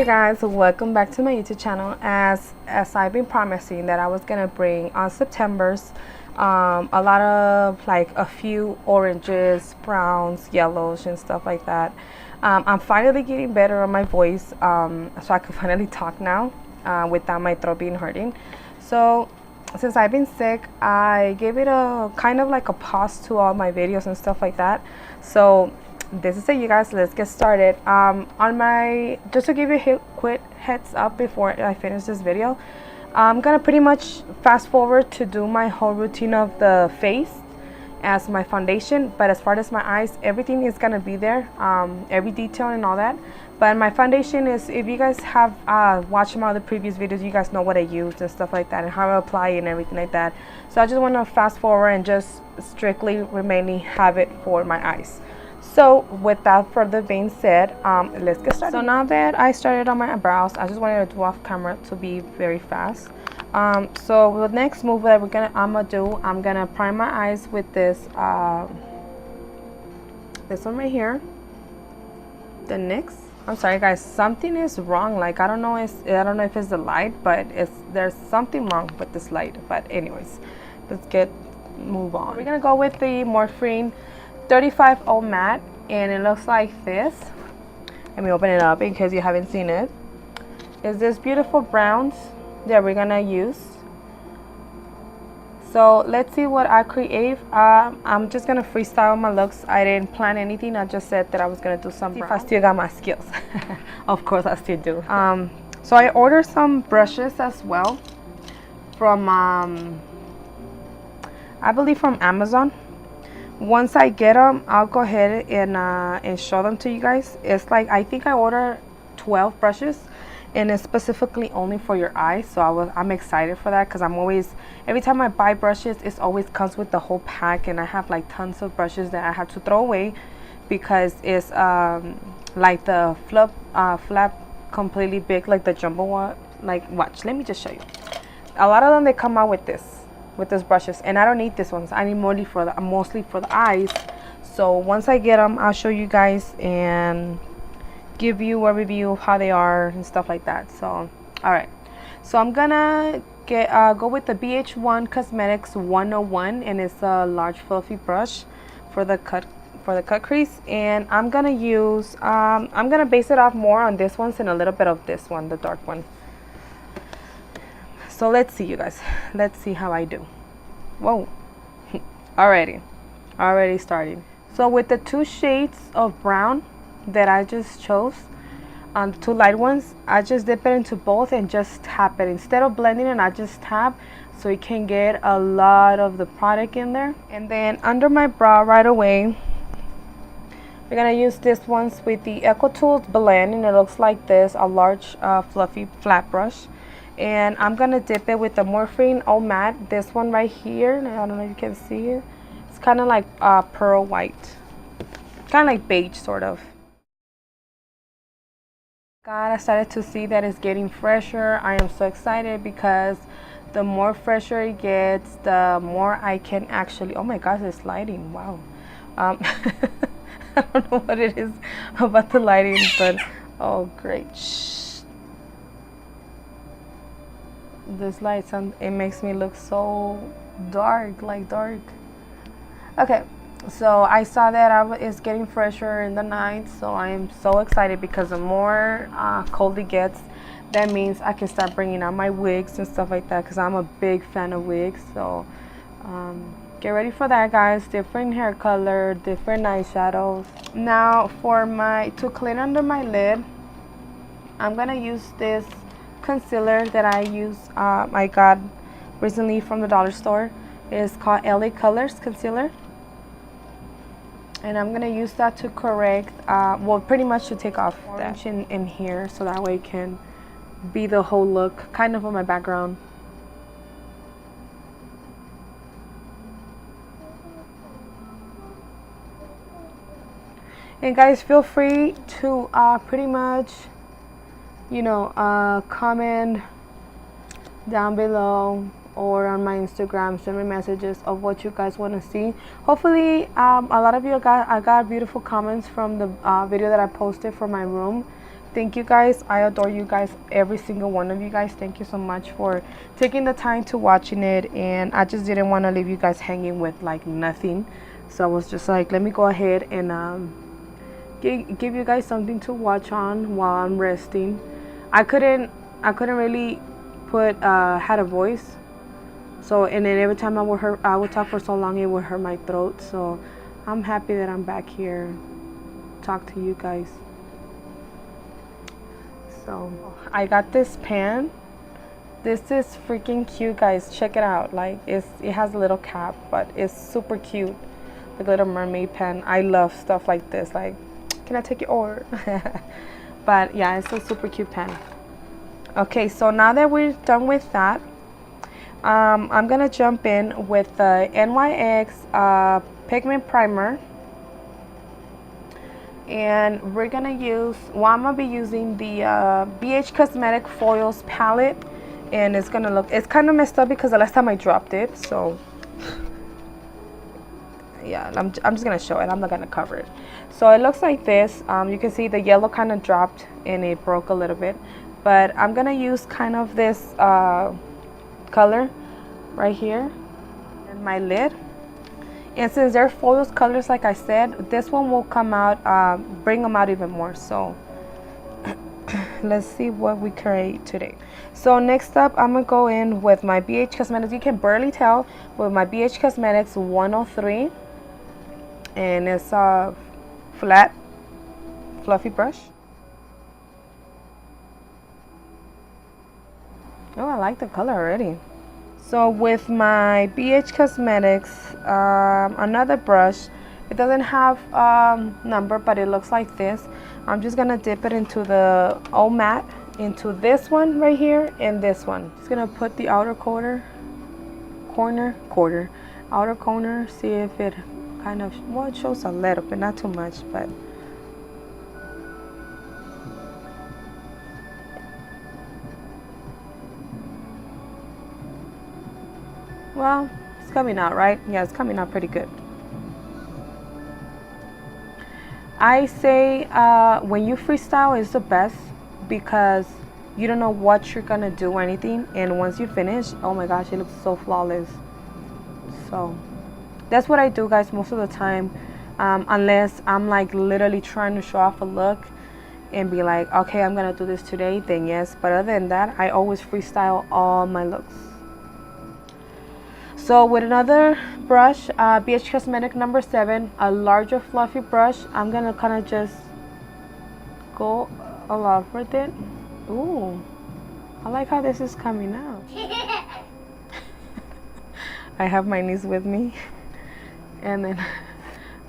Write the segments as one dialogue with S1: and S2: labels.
S1: you guys, welcome back to my YouTube channel. As I've been promising that I was gonna bring on September's a lot of like a few oranges, browns, yellows and stuff like that. I'm finally getting better on my voice, so I can finally talk now without my throat being hurting. So since I've been sick, I gave it a kind of like a pause to all my videos and stuff like that. So this is it, you guys. Let's get started. Just to give you a quick heads up before I finish this video, I'm gonna pretty much fast forward to do my whole routine of the face as my foundation, but as far as my eyes, everything is gonna be there, every detail and all that. But my foundation is, if you guys have watched my other previous videos, you guys know what I use and stuff like that and how I apply it and everything like that. So I just want to fast forward and just strictly remaining have it for my eyes. So without further being said, let's get started. So now that I started on my brows, I just wanted to do off camera to be very fast. So the next move that I'm gonna prime my eyes with this this one right here, the NYX. I'm sorry guys, something is wrong. Like I don't know if it's the light, but there's something wrong with this light. But anyways, let's move on. We're gonna go with the Morphe 35O matte, and it looks like this. Let me open it up in case you haven't seen it. It's this beautiful browns that we're gonna use. So let's see what I create. I'm just gonna freestyle my looks. I didn't plan anything. I just said that I was gonna do some brown. If I still got my skills. Of course I still do. So I ordered some brushes as well from I believe from Amazon. Once I get them, I'll go ahead and show them to you guys. It's like, I think I ordered 12 brushes, and it's specifically only for your eyes. So I'm excited for that, because every time I buy brushes, it always comes with the whole pack, and I have like tons of brushes that I have to throw away because it's like the flap completely big, like the jumbo one. Like, watch, let me just show you. A lot of them, they come out with these brushes, and I don't need these ones. I need mostly for the eyes. So once I get them, I'll show you guys and give you a review of how they are and stuff like that. So all right, so I'm gonna go with the BH1 Cosmetics 101, and it's a large fluffy brush for the cut crease. And I'm gonna base it off more on this one and a little bit of this one, the dark one. So let's see, you guys. Let's see how I do. Whoa. already starting. So with the two shades of brown that I just chose, the two light ones, I just dip it into both and just tap it. Instead of blending it, I just tap so you can get a lot of the product in there. And then under my brow right away, we're gonna use this ones with the EcoTools blend, and it looks like this, a large fluffy flat brush. And I'm gonna dip it with the Morphe O matte, this one right here. I don't know if you can see it. It's kind of like pearl white, kind of like beige sort of. God, I started to see that it's getting fresher. I am so excited, because the more fresher it gets, the more I can actually, oh my gosh, it's lighting, wow. I don't know what it is about the lighting, but oh great. Shh. This light, it makes me look so dark, like dark. Okay, so I saw that it's getting fresher in the night, so I am so excited, because the more cold it gets, that means I can start bringing out my wigs and stuff like that, because I'm a big fan of wigs. So get ready for that, guys. Different hair color, different eyeshadows. Now to clean under my lid, I'm gonna use this concealer that I got recently from the dollar store. It's called LA Colors concealer, and I'm gonna use that to correct pretty much to take off that in here, so that way it can be the whole look kind of on my background. And guys, feel free to pretty much, comment down below or on my Instagram, send me messages of what you guys want to see. Hopefully a lot of you I got beautiful comments from the video that I posted for my room, Thank you guys. I adore you guys, every single one of you guys. Thank you so much for taking the time to watching it. And I just didn't want to leave you guys hanging with like nothing. So I was just like, let me go ahead and give you guys something to watch on while I'm resting. I couldn't really put had a voice. So, and then every time I would talk for so long, it would hurt my throat. So I'm happy that I'm back here talk to you guys. So I got this pan. This is freaking cute, guys. Check it out. Like it has a little cap, but it's super cute. The Little Mermaid pen. I love stuff like this. Like, can I take your order? But yeah, it's a super cute pen. Okay, so now that we're done with that, I'm gonna jump in with the NYX pigment primer. And we're gonna use, well, I'm gonna be using the BH Cosmetic Foils palette, and it's gonna look, it's kind of messed up because the last time I dropped it, so yeah, I'm just gonna show it. I'm not gonna cover it. So it looks like this. You can see the yellow kind of dropped and it broke a little bit, but I'm gonna use kind of this color right here in my lid. And since they're foils colors, like I said, this one will come out, bring them out even more. So let's see what we create today. So next up, I'm gonna go in with my BH Cosmetics. You can barely tell, with my BH Cosmetics 103, and it's a flat, fluffy brush. Oh, I like the color already. So with my BH Cosmetics, another brush, it doesn't have number, but it looks like this. I'm just gonna dip it into the Eau Matte, into this one right here and this one. Just gonna put the outer corner, see if it kind of, well, it shows a little bit, not too much, but well, it's coming out, right? Yeah, it's coming out pretty good. I say when you freestyle is the best because you don't know what you're gonna do or anything, and once you finish, oh my gosh, it looks so flawless. So that's what I do, guys, most of the time, unless I'm like literally trying to show off a look and be like, okay, I'm gonna do this today, then yes. But other than that, I always freestyle all my looks. So with another brush, BH Cosmetic number 7, a larger fluffy brush, I'm gonna kind of just go along with it. Ooh, I like how this is coming out. I have my niece with me, and then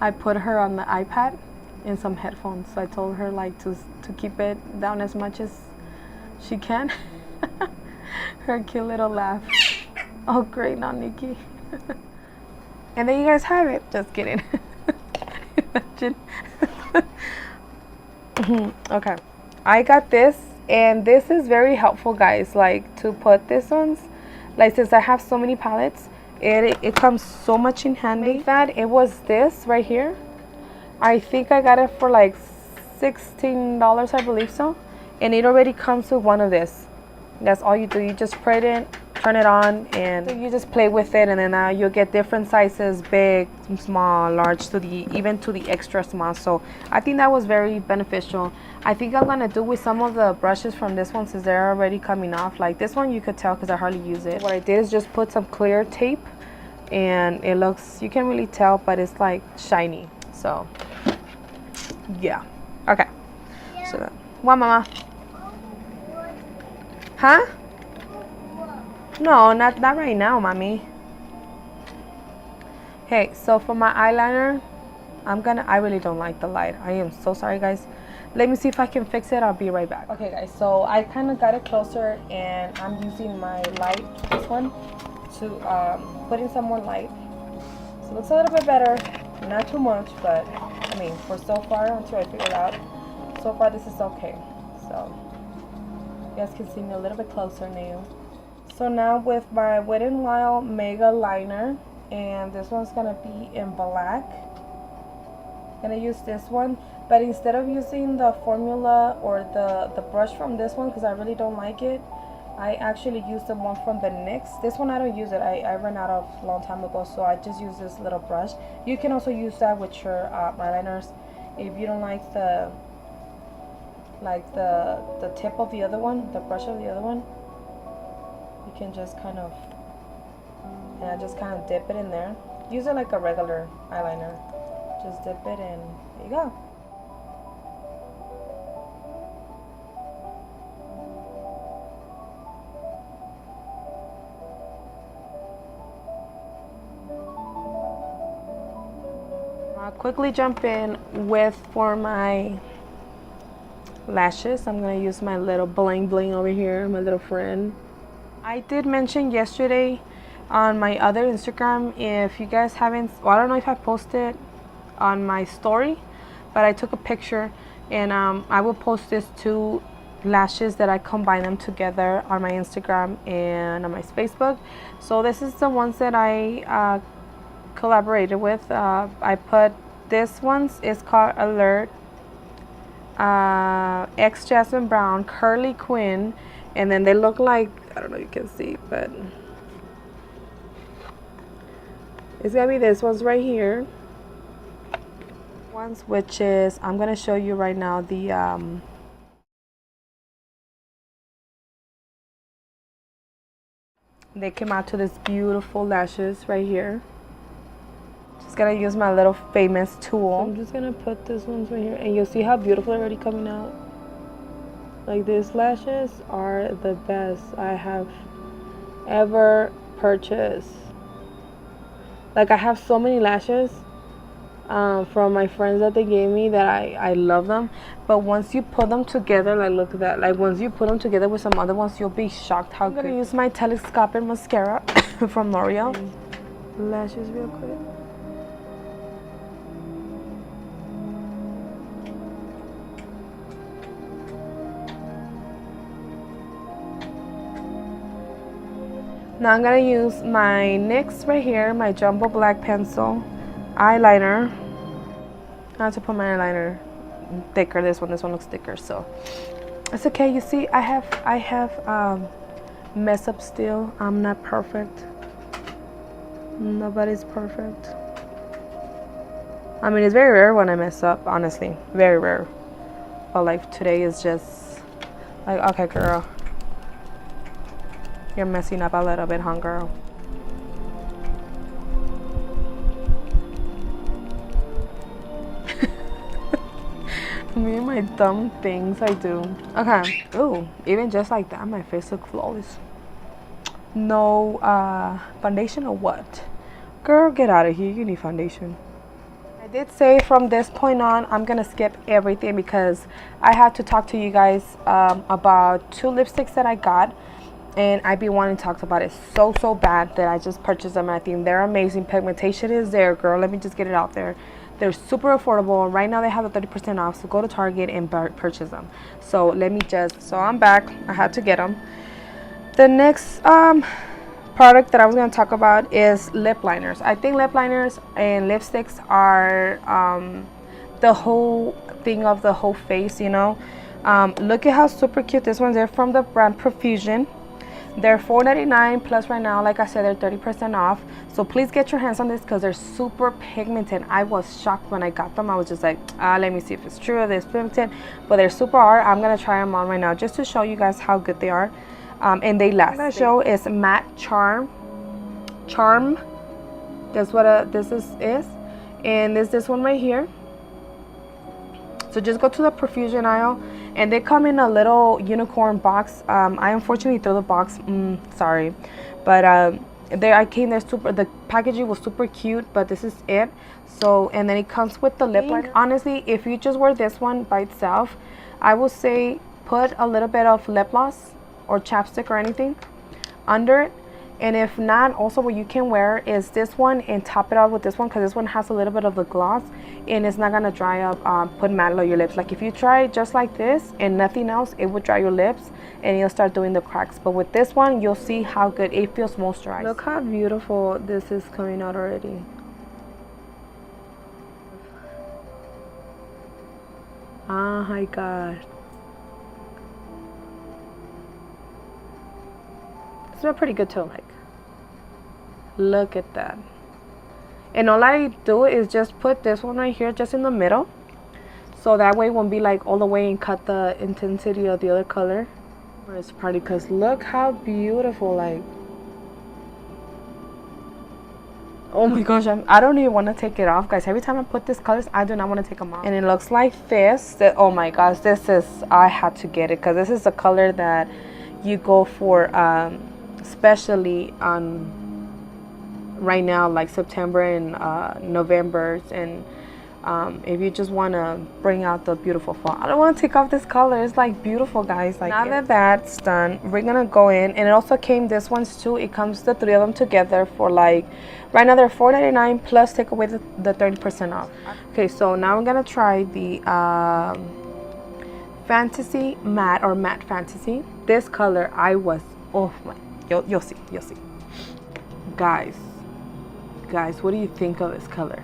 S1: I put her on the iPad and some headphones. So I told her like to keep it down as much as she can. Her cute little laugh. Oh great, now Nikki. And there you guys have it. Just kidding. Imagine. Okay, I got this, and this is very helpful, guys, like to put this ones, like since I have so many palettes, it comes so much in handy. That it was this right here. I think I got it for like $16, I believe so, and it already comes with one of this. That's all you do. You just put it in, turn it on, and you just play with it, and then you'll get different sizes, big, small, large, even to the extra small. So I think that was very beneficial. I think I'm gonna do with some of the brushes from this one, since they're already coming off. Like this one you could tell because I hardly use it. What I did is just put some clear tape, and it looks, you can't really tell, but it's like shiny. So yeah, okay. So what, mama? Huh? No, not right now, mommy. Okay, so for my eyeliner, I really don't like the light. I am so sorry, guys. Let me see if I can fix it. I'll be right back. Okay, guys, so I kind of got it closer, and I'm using my light, this one, to put in some more light. So it looks a little bit better, not too much, but I mean, for so far, until I figure it out, so far this is okay. So you guys can see me a little bit closer now. So now with my Wet n Wild Mega Liner, and this one's gonna be in black. gonna use this one, but instead of using the formula or the brush from this one, because I really don't like it, I actually use the one from the NYX. This one I don't use it. I ran out of a long time ago, so I just use this little brush. You can also use that with your eyeliners. If you don't like the tip of the other one, the brush of the other one, you can just kind of, and I just kind of dip it in there. Use it like a regular eyeliner. Just dip it and there you go. I'll quickly jump in for my lashes. I'm gonna use my little bling bling over here, my little friend. I did mention yesterday on my other Instagram, if you guys haven't, well, I don't know if I posted on my story, but I took a picture, and I will post this 2 lashes that I combine them together on my Instagram and on my Facebook. So this is the ones that I collaborated with. I put this one's is called Alert X Jasmine Brown Curly Quinn, and then they look like, I don't know if you can see, but it's gonna be this one's right here, ones which is, I'm gonna show you right now the they came out to this beautiful lashes right here. Just gonna use my little famous tool. So I'm just gonna put this ones right here, and you'll see how beautiful they're already coming out. Like, these lashes are the best I have ever purchased. Like, I have so many lashes from my friends that they gave me that I love them. But once you put them together, like, look at that. Like, once you put them together with some other ones, you'll be shocked how good. I'm gonna use my telescopic mascara from L'Oreal. Lashes real quick. Now I'm gonna use my NYX right here, my Jumbo Black Pencil eyeliner. I have to put my eyeliner thicker. This one looks thicker, so it's okay. You see, I have mess up still. I'm not perfect. Nobody's perfect. I mean, it's very rare when I mess up, honestly, very rare. But like today is just like, okay, girl, you're messing up a little bit, huh, girl? Me and my dumb things I do. Okay. Ooh, even just like that, my face looks flawless. No foundation or what? Girl, get out of here. You need foundation. I did say from this point on, I'm gonna skip everything because I have to talk to you guys about 2 lipsticks that I got. And I've been wanting to talk about it so bad that I just purchased them. I think they're amazing. Pigmentation is there, girl. Let me just get it out there. They're super affordable. Right now they have a 30% off, so go to Target and purchase them. So I'm back. I had to get them. The next product that I was going to talk about is lip liners. I think lip liners and lipsticks are the whole thing of the whole face, you know. Look at how super cute this one's. They're from the brand Profusion. They're $4.99 plus right now, like I said, they're 30% off. So please get your hands on this because they're super pigmented. I was shocked when I got them. I was just like, let me see if it's true, they're pigmented. But they're super hard. I'm going to try them on right now just to show you guys how good they are. And they last. What I'm going to show is Matte Charm. That's what this is. And there's this one right here. So just go to the Profusion aisle. And they come in a little unicorn box. I unfortunately threw the box. Sorry, but the packaging was super cute. But this is it. So, and then it comes with the lip liner. Honestly, if you just wear this one by itself, I would say put a little bit of lip gloss or chapstick or anything under it. And if not, also what you can wear is this one and top it off with this one, because this one has a little bit of the gloss and it's not gonna dry up, put matte on your lips. Like if you try just like this and nothing else, it would dry your lips and you'll start doing the cracks. But with this one, you'll see how good it feels moisturized. Look how beautiful this is coming out already. Oh my god. It's not pretty good too, like. Look at that. And all I do is just put this one right here just in the middle. So that way it won't be like all the way and cut the intensity of the other color. It's pretty because look how beautiful, like. Oh my gosh, I don't even want to take it off, guys. Every time I put these colors, I do not want to take them off. And it looks like this. Oh my gosh, this is, I had to get it because this is the color that you go for, especially on right now, like September and November. And if you just want to bring out the beautiful fall. I don't want to take off this color. It's like beautiful, guys. Like, now that that's done, we're gonna go in, and it also came this ones too. It comes the 3 of them together for like, right now they're $4.99 plus take away the 30% off. Okay, so now we're gonna try the Fantasy Matte or Matte Fantasy. This color, I was, oh my, you'll see. Guys, what do you think of this color?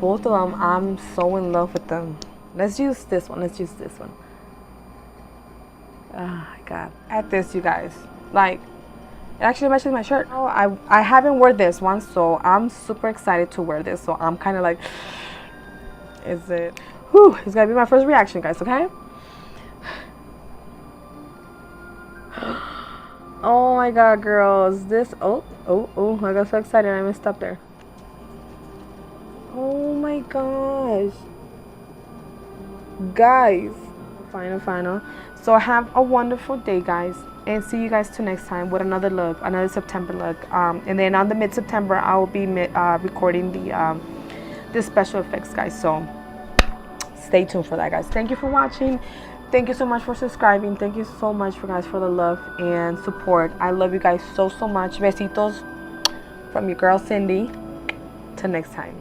S1: Both of them, I'm so in love with them. Let's use this one. Oh my god. At this, you guys. Like, it actually matches my shirt. Oh, I haven't worn this one, so I'm super excited to wear this. So I'm kind of like, is it? Whew, it's gonna be my first reaction, guys, okay? Oh my god, girls. This, oh, I got so excited I messed up there. Oh my gosh, guys. Final. So have a wonderful day, guys, and see you guys till next time with another look, another September look. And then on the mid-September I will be recording the special effects, guys, so stay tuned for that, guys. Thank you for watching. Thank you so much for subscribing. Thank you so much for the love and support. I love you guys so much. Besitos from your girl Cindy. Till next time.